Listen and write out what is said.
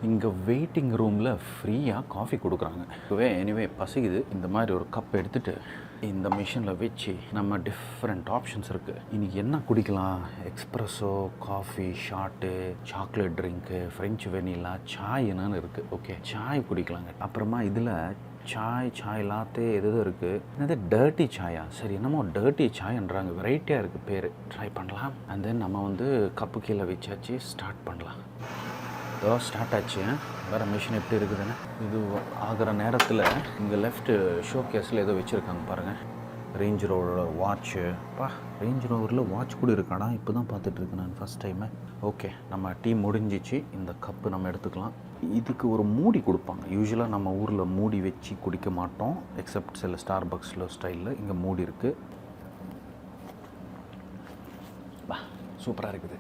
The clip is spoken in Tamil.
இங்கே வெயிட்டிங் ரூமில் ஃப்ரீயாக காஃபி கொடுக்குறாங்க. எனிவே பசிக்குது. இந்த மாதிரி ஒரு கப் எடுத்துகிட்டு இந்த மிஷினில் வச்சு நம்ம டிஃப்ரெண்ட் ஆப்ஷன்ஸ் இருக்குது. இன்றைக்கி என்ன குடிக்கலாம்? Espresso, coffee, shot, chocolate drink, French vanilla, சாய் என்னன்னு இருக்குது. ஓகே, சாய் குடிக்கலாங்க. அப்புறமா இதில் சாய் லாத்தே எது இருக்குது. என்னது டர்ட்டி சாயா? சரி, என்னமோ டர்ட்டி சாய்ன்றாங்க. வெரைட்டியாக இருக்குது பேர். ட்ரை பண்ணலாம். அண்ட் தென் நம்ம வந்து கப்பு கீழே வச்சாச்சு. ஸ்டார்ட் பண்ணலாம். இதோ ஸ்டார்ட் ஆச்சு. வேறு மிஷின் எப்படி இருக்குதுன்னு இது ஆகிற நேரத்தில் இங்கே லெஃப்ட்டு ஷோ கேஸில் ஏதோ வச்சுருக்காங்க பாருங்கள். ரேஞ்ச் ரோவரோட வாட்ச்சு. ரேஞ்ச் ரோவரில் வாட்ச் கூட இருக்காடா. இப்போ தான் பார்த்துட்ருக்கேன் நான் ஃபஸ்ட் டைமு. ஓகே, நம்ம டீ முடிஞ்சிச்சு. இந்த கப்பு நம்ம எடுத்துக்கலாம். இதுக்கு ஒரு மூடி கொடுப்பாங்க. யூஸ்வலாக நம்ம ஊரில் மூடி வச்சு குடிக்க மாட்டோம், எக்ஸப்ட் சில ஸ்டார் பக்ஸில் ஸ்டைலில். இங்கே மூடி இருக்குது. சூப்பராக இருக்குது.